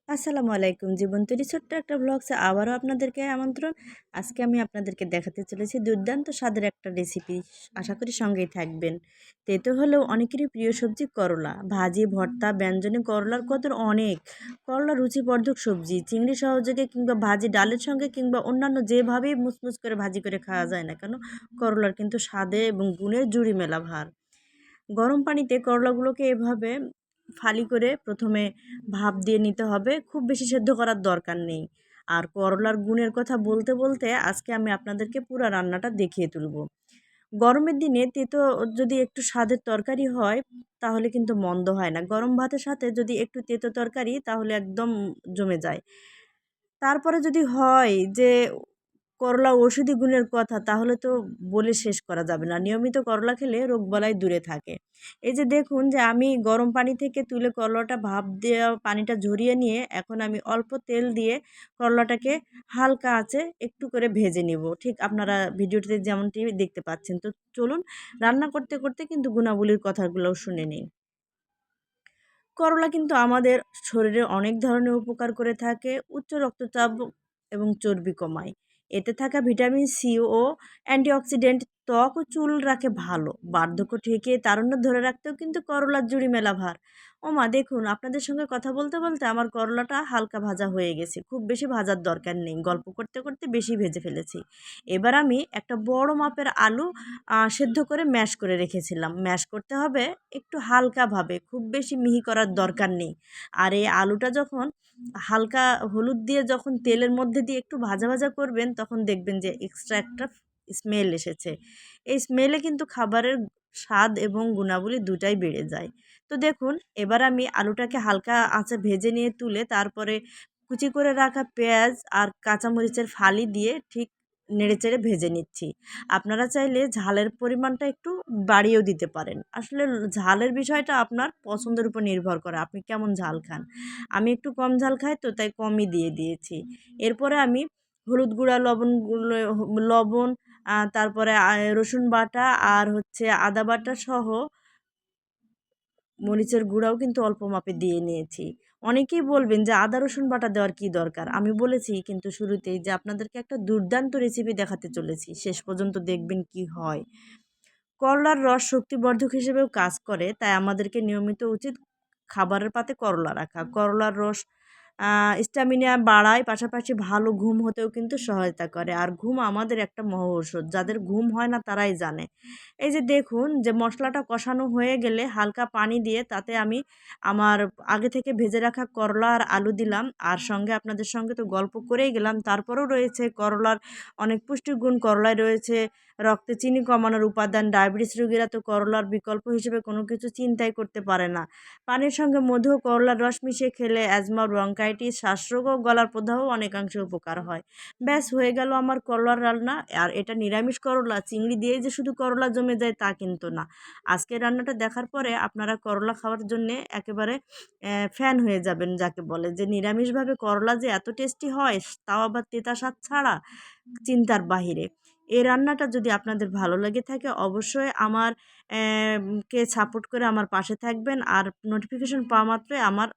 আসসালামু আলাইকুম। জীবন তৈরি ছোট্ট একটা ব্লগসে আবারও আপনাদেরকে আমন্ত্রণ। আজকে আমি আপনাদেরকে দেখাতে চলেছি দুর্দান্ত স্বাদের একটা রেসিপি। আশা করি সঙ্গেই থাকবেন। তেতো হলেও অনেকেরই প্রিয় সবজি করলা। ভাজি, ভর্তা, ব্যঞ্জনে করলার কদর অনেক। করলা রুচিবর্ধক সবজি। চিংড়ি সহযোগে কিংবা ভাজি ডালের সঙ্গে কিংবা অন্যান্য যেভাবেই মুচমুচ করে ভাজি করে খাওয়া যায় না কেন, করলার কিন্তু স্বাদে এবং গুণে জুড়ি মেলা ভার। গরম পানিতে করলাগুলোকে এভাবে ফালি করে প্রথমে ভাপ দিয়ে নিতে হবে। খুব বেশি সেদ্ধ করার দরকার নেই। আর করলার গুণের কথা বলতে বলতে আজকে আমি আপনাদেরকে পুরা রান্নাটা দেখিয়ে তুলব। গরমের দিনে তেতো যদি একটু স্বাদের তরকারি হয় তাহলে কিন্তু মন্দ হয় না। গরম ভাতের সাথে যদি একটু তেতো তরকারি তাহলে একদম জমে যায়। তারপরে যদি হয় যে করলা ঔষধি গুণের কথা তাহলে তো বলে শেষ করা যাবে না। নিয়মিত করলা খেলে রোগবালাই দূরে থাকে। এই যে দেখুন যে আমি গরম পানি থেকে তুলে করলাটা ভাপ দেওয়া পানিটা ঝরিয়ে নিয়ে এখন আমি অল্প তেল দিয়ে করলাটাকে হালকা আঁচে একটু করে ভেজে নিব। ঠিক আপনারা ভিডিওটিতে যেমনটি দেখতে পাচ্ছেন। তো চলুন রান্না করতে করতে কিন্তু গুণাবলীর কথাগুলোও শুনে নিই। করলা কিন্তু আমাদের শরীরে অনেক ধরনের উপকার করে থাকে। উচ্চ রক্তচাপ এবং চর্বি কমায়। এতে থাকা ভিটামিন সি ও অ্যান্টিঅক্সিডেন্ট ত্বক ও চুল রাখে ভালো। বার্ধক্য ঠেকিয়ে তারুণ্য ধরে রাখতেও কিন্তু করলার জুড়ি মেলা ভার। ওমা দেখুন আপনাদের সঙ্গে কথা বলতে বলতে আমার করলাটা হালকা ভাজা হয়ে গেছে। খুব বেশি ভাজার দরকার নেই। গল্প করতে করতে বেশি ভেজে ফেলেছি। এবার আমি একটা বড় মাপের আলু সেদ্ধ করে ম্যাশ করে রেখেছিলাম। ম্যাশ করতে হবে একটু হালকাভাবে, খুব বেশি মিহি করার দরকার নেই। আর এই আলুটা যখন হালকা হলুদ দিয়ে যখন তেলের মধ্যে দিয়ে একটু ভাজা ভাজা করবেন তখন দেখবেন যে এক্সট্রা একটা স্মেল এসেছে। এই স্মেলে কিন্তু খাবারের স্বাদ এবং গুণাবলী দুটাই বেড়ে যায়। তো দেখুন এবার আমি আলুটাকে হালকা আঁচে ভেজে নিয়ে তুলে তারপরে কুচি করে রাখা পেঁয়াজ আর কাঁচামরিচের ফালি দিয়ে ঠিক নেড়েচেড়ে ভেজে নিচ্ছি। আপনারা চাইলে ঝালের পরিমাণটা একটু বাড়িয়েও দিতে পারেন। আসলে ঝালের বিষয়টা আপনার পছন্দের উপর নির্ভর করে, আপনি কেমন ঝাল খান। আমি একটু কম ঝাল খাই তো তাই কমই দিয়ে দিয়েছি। এরপরে আমি হলুদ গুঁড়া, লবণ, তারপরে রসুন বাটা আর হচ্ছে আদা বাটা সহ মরিচের গুঁড়াও কিন্তু অল্প মাপে দিয়ে নিয়েছি। অনেকেই বলবেন যে আদা রসুন বাটা দেওয়ার কী দরকার? আমি বলেছি কিন্তু শুরুতেই যে আপনাদেরকে একটা দুর্দান্ত রেসিপি দেখাতে চলেছি। শেষ পর্যন্ত দেখবেন কি হয়। করলার রস শক্তিবর্ধক হিসেবেও কাজ করে, তাই আমাদেরকে নিয়মিত উচিত খাবারের পাতে করলা রাখা। করলার রস স্ট্যামিনা বাড়ায়, পাশাপাশি ভালো ঘুম হতেও কিন্তু সহায়তা করে। আর ঘুম আমাদের একটা মহৌষধ। যাদের ঘুম হয় না তারাই জানে। এই যে দেখুন যে মশলাটা কষানো হয়ে গেলে হালকা পানি দিয়ে তাতে আমি আমার আগে থেকে ভেজে রাখা করলা আর আলু দিলাম। আর সঙ্গে আপনাদের সঙ্গে তো গল্প করেই গেলাম। তারপরেও রয়েছে করলার অনেক পুষ্টিগুণ। করলায় রয়েছে রক্তে চিনি কমানোর উপাদান। ডায়াবেটিস রোগীরা তো করলার বিকল্প হিসেবে কোনো কিছু চিন্তাই করতে পারে না। পানির সঙ্গে মধু ও করলার রস মিশিয়ে খেলে অ্যাজমা, ব্রঙ্কাইটিস, শ্বাসরোগ ও গলার প্রদাহও অনেকাংশে উপকার হয়। ব্যাস হয়ে গেল আমার করলার রান্না। আর এটা নিরামিষ করলা, চিংড়ি দিয়েই যে শুধু করলা জমে যায় তা কিন্তু না। আজকের রান্নাটা দেখার পরে আপনারা করলা খাওয়ার জন্যে একেবারে ফ্যান হয়ে যাবেন, যাকে বলে যে নিরামিষভাবে করলা যে এত টেস্টি হয়, তাও আবার তেতা স্বাদ ছাড়া, চিন্তার বাহিরে। এই রান্নাটা যদি আপনাদের ভালো লেগে থাকে অবশ্যই আমার কে সাপোর্ট করে আমার পাশে থাকবেন। আর নোটিফিকেশন পাওয়া মাত্রই আমার